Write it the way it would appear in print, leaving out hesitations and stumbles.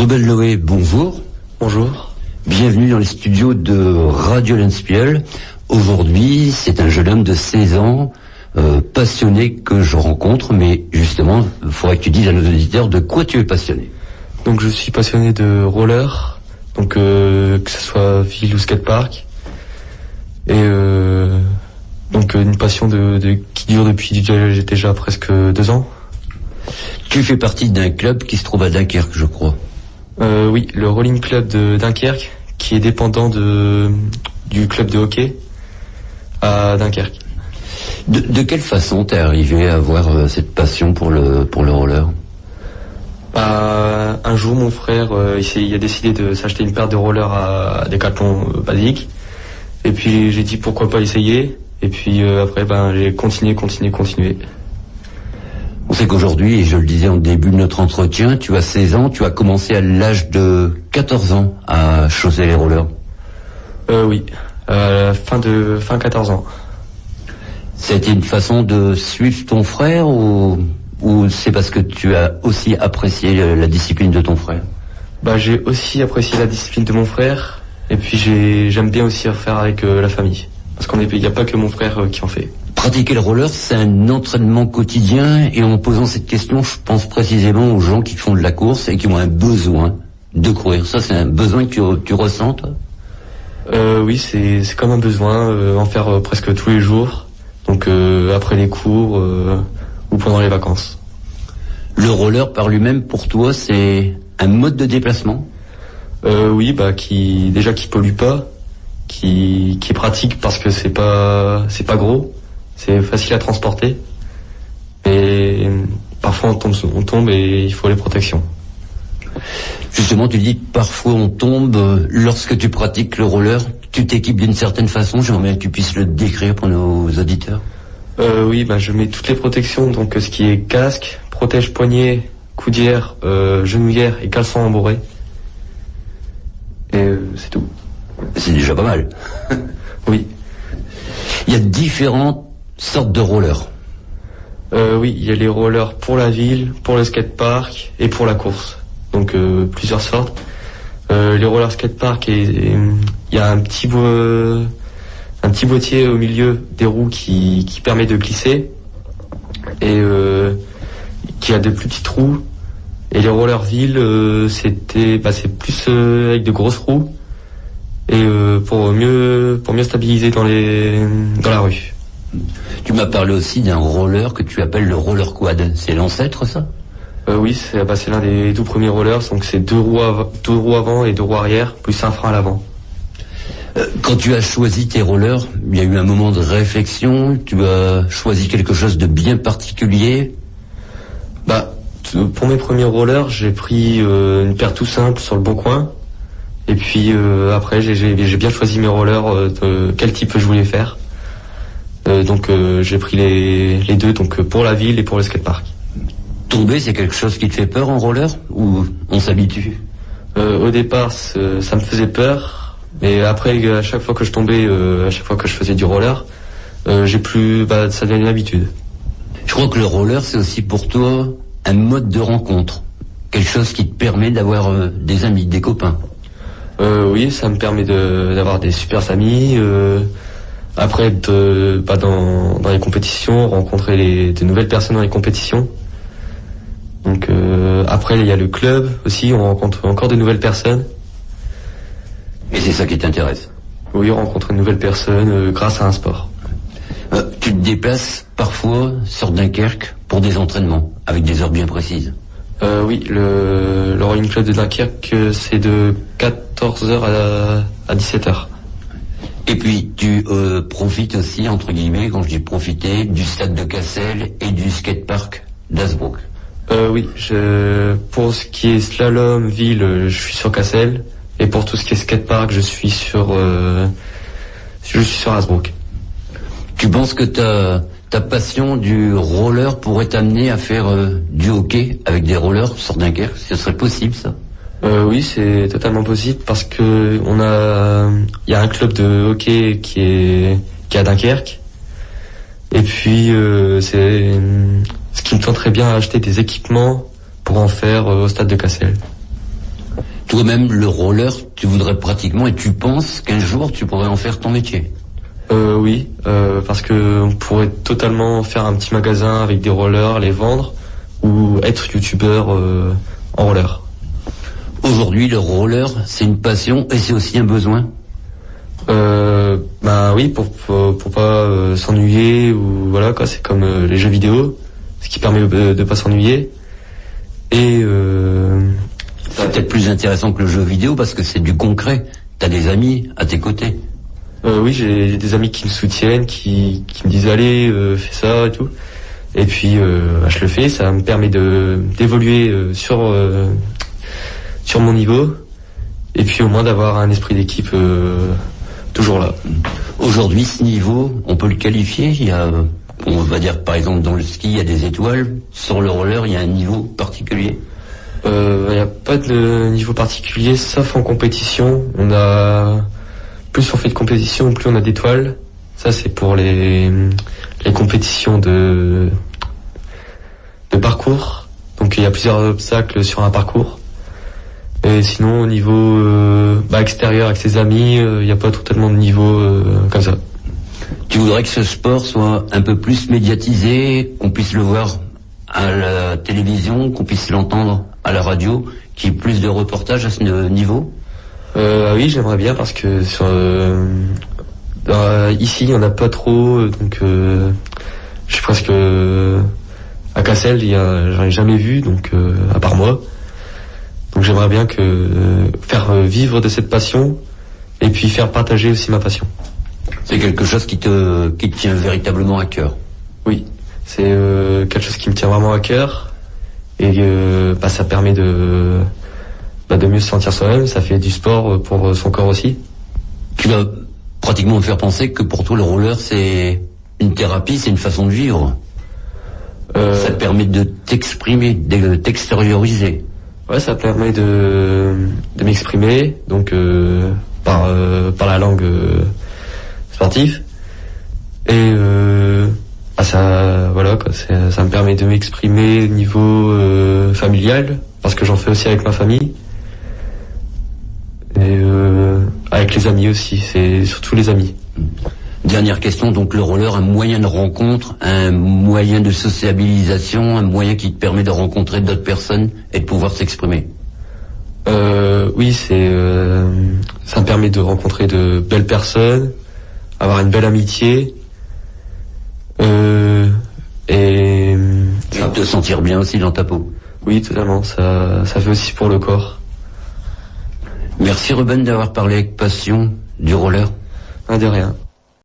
Rebelle Noé, bonjour. Bonjour. Bienvenue dans les studios de Radio Lenspiel. Aujourd'hui, c'est un jeune homme de 16 ans, passionné que je rencontre, mais justement, il faudrait que tu dises à nos auditeurs de quoi tu es passionné. Donc je suis passionné de roller, donc que ce soit ville ou skatepark. Et donc une passion qui dure depuis déjà presque 2 ans. Tu fais partie d'un club qui se trouve à Dunkerque, je crois. Oui, le Rolling Club de Dunkerque, qui est dépendant du club de hockey à Dunkerque. De quelle façon t'es arrivé à avoir cette passion pour le roller? Un jour, mon frère, il a décidé de s'acheter une paire de rollers à Decathlon basique. Et puis j'ai dit pourquoi pas essayer. Et puis après, j'ai continué. On sait qu'aujourd'hui, et je le disais en début de notre entretien, tu as 16 ans, tu as commencé à l'âge de 14 ans à chausser les rollers. Oui, fin 14 ans. C'était une façon de suivre ton frère ou c'est parce que tu as aussi apprécié la discipline de ton frère? J'ai aussi apprécié la discipline de mon frère. Et puis j'aime bien aussi faire avec la famille. Parce qu'il n'y a pas que mon frère qui en fait. Pratiquer le roller, c'est un entraînement quotidien. Et en posant cette question, je pense précisément aux gens qui font de la course et qui ont un besoin de courir. Ça, c'est un besoin que tu ressens, toi? Oui, c'est comme un besoin, en faire presque tous les jours. Donc après les cours ou pendant les vacances. Le roller par lui-même, pour toi, c'est un mode de déplacement? Oui, qui pollue pas, qui est pratique parce que c'est pas gros, c'est facile à transporter. Et parfois on tombe et il faut les protections. Justement, tu dis parfois on tombe. Lorsque tu pratiques le roller, tu t'équipes d'une certaine façon. J'aimerais bien que tu puisses le décrire pour nos auditeurs. Oui, je mets toutes les protections, donc ce qui est casque, protège-poignet, coudière, genouillère et caleçon embourré. Et c'est tout. C'est déjà pas mal. Oui. Il y a différentes sortes de rollers. Oui, il y a les rollers pour la ville, pour le skatepark et pour la course. Donc plusieurs sortes. Les rollers skatepark, il y a un petit boîtier au milieu des roues qui permet de glisser et qui a de plus petits trous. Et les rollers ville, c'est plus avec de grosses roues et pour mieux stabiliser dans la rue. Tu m'as parlé aussi d'un roller que tu appelles le roller quad. C'est l'ancêtre, ça? Oui, c'est l'un des tout premiers rollers. Donc c'est deux roues avant et 2 roues arrière, plus un frein à l'avant. Quand tu as choisi tes rollers, il y a eu un moment de réflexion. Tu as choisi quelque chose de bien particulier? Pour mes premiers rollers, j'ai pris une paire tout simple sur le Bon Coin. Et puis après, j'ai bien choisi mes rollers, quel type je voulais faire. Donc j'ai pris les deux, donc pour la ville et pour le skatepark. Tomber, c'est quelque chose qui te fait peur en roller ou on s'habitue? Au départ, ça me faisait peur. Mais après, à chaque fois que je tombais, à chaque fois que je faisais du roller, ça devient une habitude. Je crois que le roller, c'est aussi pour toi un mode de rencontre. Quelque chose qui te permet d'avoir des amis, des copains. Oui, ça me permet d'avoir des super amis. Après, dans les compétitions, rencontrer de nouvelles personnes dans les compétitions. Donc après, il y a le club aussi, on rencontre encore de nouvelles personnes. Et c'est ça qui t'intéresse? Oui, rencontrer de nouvelles personnes grâce à un sport. Tu te déplaces parfois sur Dunkerque pour des entraînements, avec des heures bien précises? Oui, le Rolling Club de Dunkerque, c'est de 14h à 17h. Et puis, tu profites aussi, entre guillemets, quand je dis profiter, du stade de Cassel et du skatepark d'Hazebrouck. Oui, pour ce qui est slalom, ville, je suis sur Cassel. Et pour tout ce qui est skatepark, je suis sur Hazebrouck. Tu penses que ta passion du roller pourrait t'amener à faire du hockey avec des rollers sur Dunkerque? Ce serait possible, ça? Oui, c'est totalement possible parce que il y a un club de hockey qui est à Dunkerque. Et puis c'est ce qui me tenterait bien à acheter des équipements pour en faire au stade de Cassel. Toi-même, le roller, tu voudrais pratiquement, et tu penses qu'un jour tu pourrais en faire ton métier? Oui, parce que on pourrait totalement faire un petit magasin avec des rollers, les vendre, ou être youtubeur en roller. Aujourd'hui, le roller, c'est une passion et c'est aussi un besoin. Oui, pour pas s'ennuyer, ou voilà quoi, c'est comme les jeux vidéo, ce qui permet de pas s'ennuyer. Et c'est peut-être plus intéressant que le jeu vidéo parce que c'est du concret. T'as des amis à tes côtés. Oui, j'ai des amis qui me soutiennent, qui me disent allez, fais ça et tout. Et puis je le fais, ça me permet d'évoluer sur mon niveau, et puis au moins d'avoir un esprit d'équipe toujours là. Aujourd'hui, ce niveau, on peut le qualifier. Il y a, on va dire par exemple dans le ski, il y a des étoiles. Sur le roller, il y a un niveau particulier. Il n'y a pas de niveau particulier, sauf en compétition. Plus on fait de compétition, plus on a d'étoiles. Ça, c'est pour les compétitions de parcours. Donc il y a plusieurs obstacles sur un parcours. Et sinon, au niveau extérieur avec ses amis, il n'y a pas totalement de niveau comme ça. Tu voudrais que ce sport soit un peu plus médiatisé, qu'on puisse le voir à la télévision, qu'on puisse l'entendre à la radio, qu'il y ait plus de reportages à ce niveau? Oui, j'aimerais bien parce que ici, il n'y en a pas trop, donc je suis presque à Cassel, j'en ai jamais vu, donc à part moi. Donc j'aimerais bien faire vivre de cette passion et puis faire partager aussi ma passion. C'est quelque chose qui te tient véritablement à cœur. Oui, c'est quelque chose qui me tient vraiment à cœur, et ça permet de mieux se sentir soi-même. Ça fait du sport pour son corps aussi. Tu vas pratiquement me faire penser que pour toi le roller c'est une thérapie, c'est une façon de vivre. Ça te permet de t'exprimer, de t'extérioriser. Ouais, ça permet de m'exprimer, donc par la langue sportive. Et ça me permet de m'exprimer au niveau familial, parce que j'en fais aussi avec ma famille. Et avec les amis aussi, c'est surtout les amis. Dernière question, donc le roller, un moyen de rencontre, un moyen de sociabilisation, un moyen qui te permet de rencontrer d'autres personnes et de pouvoir s'exprimer. Oui, ça me permet de rencontrer de belles personnes, avoir une belle amitié, et te sentir bien aussi dans ta peau. Oui, totalement, ça fait aussi pour le corps. Merci Ruben d'avoir parlé avec passion du roller. De rien.